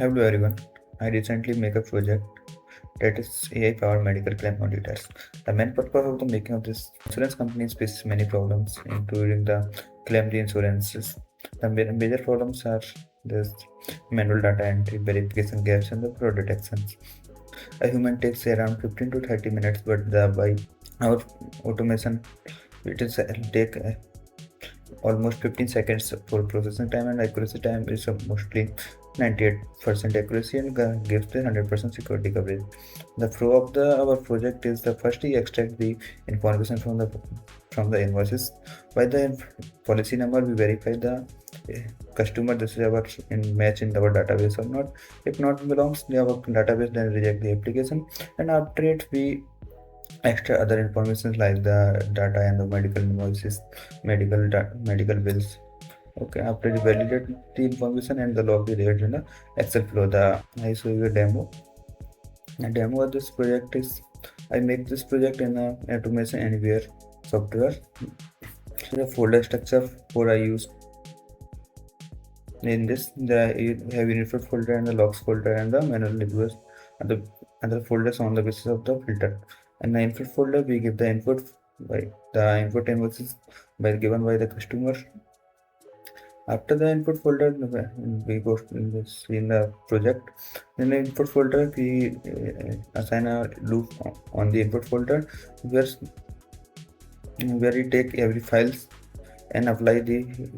Hello everyone. I recently make a project that is AI powered medical claim auditors. The main purpose of the making of this insurance companies faces many problems, including the claim the insurances. The major problems are this manual data entry, verification gaps, and the fraud detections. A human takes around 15 to 30 minutes, but by our automation, it is take almost 15 seconds for processing time, and accuracy time is mostly 98% accuracy and gives the 100% security coverage. The flow of our project is the first we extract the information from the invoices. By the policy number, we verify the customer this is our match in our database or not. If not belongs to our database, then reject the application, and after it we extra other information like the data and the medical invoices, medical bills. Okay, after you validate the information and the log is read in the Excel flow. I show you a demo. A demo of this project is I make this project in a Automation Anywhere software. The folder structure for I use in this you have input folder and the logs folder and the manual invoice and the other folders on the basis of the filter. And the input folder we give the input by the input invoices by given by the customer. After the input folder, we go in the project. In the input folder, we assign a loop on the input folder where we take every files and apply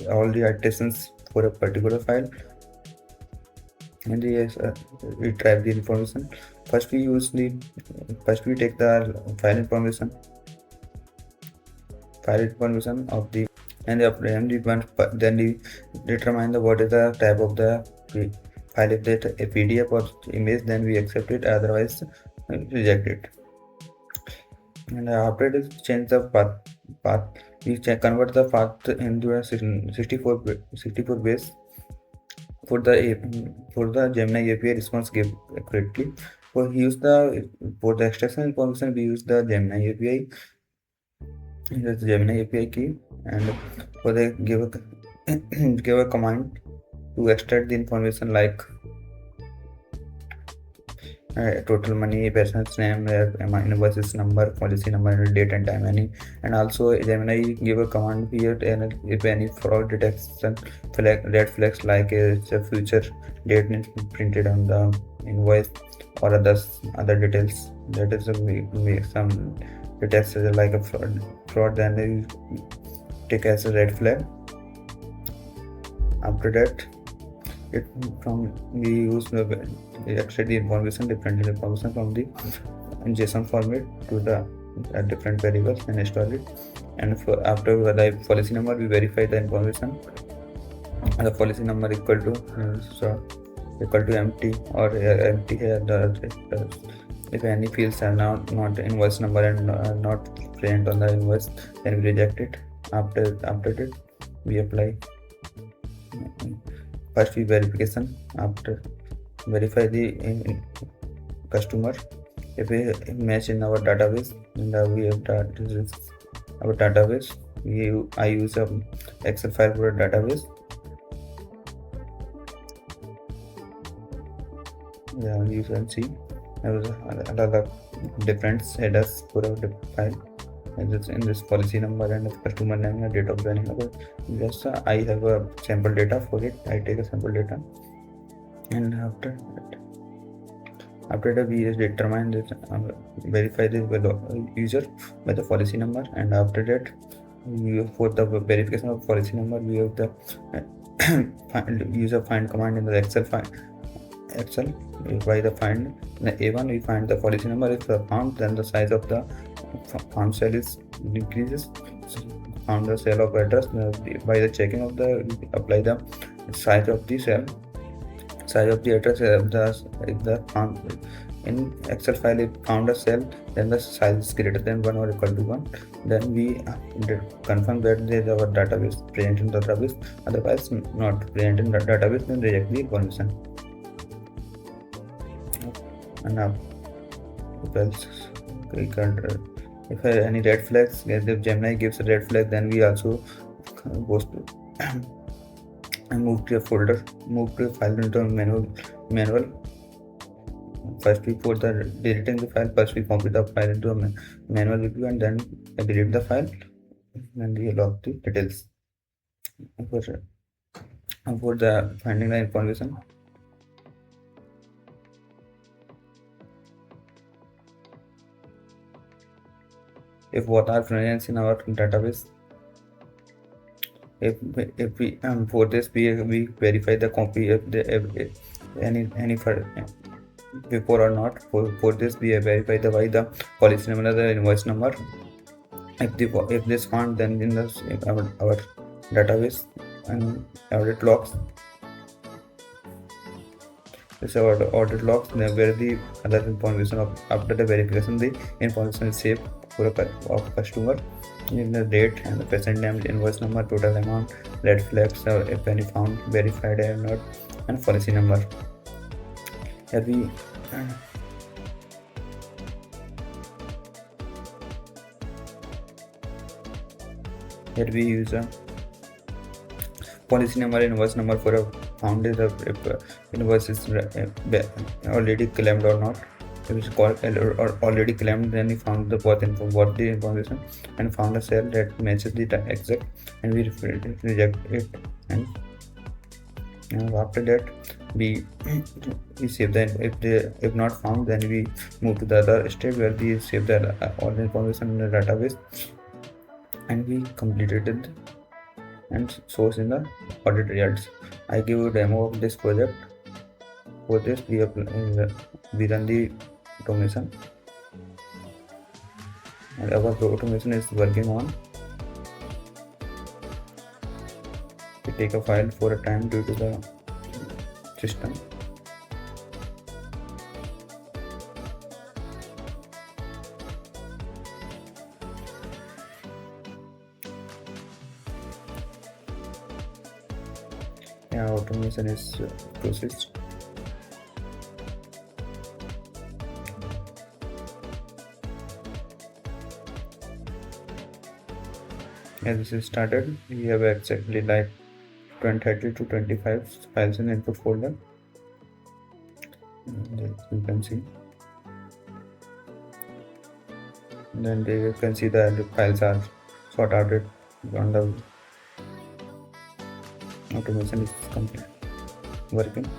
all the iterations for a particular file. And we drive the information. First we take the file information of the and then we determine what is the type of the file. If that a PDF or image, then we accept it, otherwise reject it. And after it is change the path we convert the path into a 64 base for the Gemini API response give accurately. For the extraction information, we use the Gemini API. Here's the Gemini API key, and for the give a command to extract the information like total money, person's name, invoices number, policy number, date and time, and also Gemini give a command here, and if any fraud detection red flags like a future date printed on the invoice or other details, that is some details like a fraud, then they take as a red flag. After that, we use extract the information, different information from the JSON format to the different variables and store it. And after the policy number, we verify the information. And the policy number equal to empty or empty here. If any fields are not invoice number and not present on the invoice, then we reject it. After that, we apply. First we verification. After verify the customer. If we match in our database, we have our database. I use a Excel file for a database. Yeah, you can see there was a lot of different headers for our file. And in this policy number and customer name and date of joining number. Just I have a sample data for it. I take a sample data, and after that we just determine this, verify this by the user by the policy number, and after that for the verification of policy number, we have the user find command in the Excel by the find the A1, we find the policy number. If found, then the size of the found cell is increases. Found the cell of address, by the checking of apply the size of the cell, size of the address. If the found in Excel file, if found a cell, then the size is greater than 1 or equal to 1, then we confirm that there is our database present in the database. Otherwise not present in the database, then reject the information. And now if any red flags, if Gemini gives a red flag, then we also goes to and move to a folder, move to a file into a manual. First, before the deleting the file, first we copy the file into a manual review and then delete the file and we log the details. For the finding the information, if what are friends in our database, if we for this we verify the copy if any for before or not. For this we verify the by the policy number, the invoice number. If this found, then in the our database and audit logs, this our audit logs where the other information of after the verification the information is saved for of customer in the date and the patient name, invoice number, total amount, red flags or if any found, verified or not, and policy number. Here we use a policy number, invoice number for a found is if invoice is already claimed or not. If it's called or already claimed, then we found the both the information and found a cell that matches the exact, and we reject it. And after that we save that. If not found, then we move to the other step where we save the all the information in the database and we completed it and source in the audit results. I give you a demo of this project. For this we run the automation and our automation is working on. We take a file for a time due to the system. Yeah, automation is processed. As this is started, we have exactly like 30 to 25 files in input folder. You can see. And then you can see the files are sorted on the automation is complete working.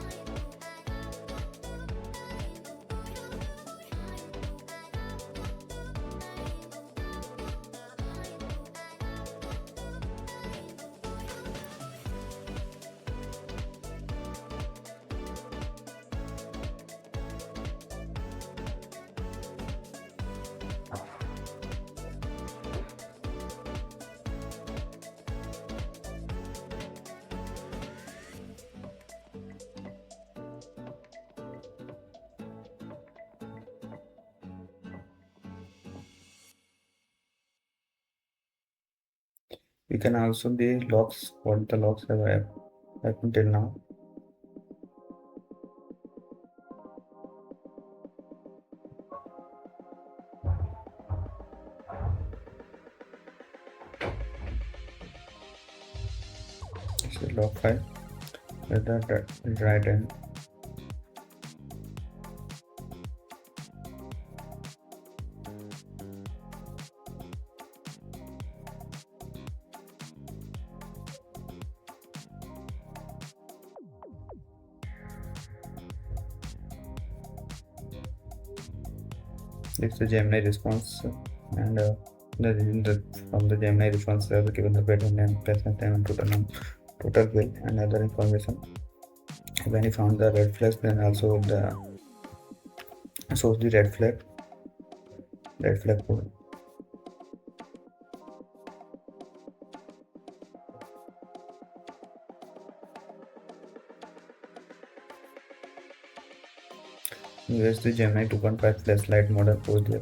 We can also the logs, what the logs have happened till now. It's a log file with the right end. It's the Gemini response and from the Gemini response they have given the pattern name, patient name, and total bill and other information. When you found the red flags, then also the shows the red flag code. Here's the Gemini 2.5 flashlight model for the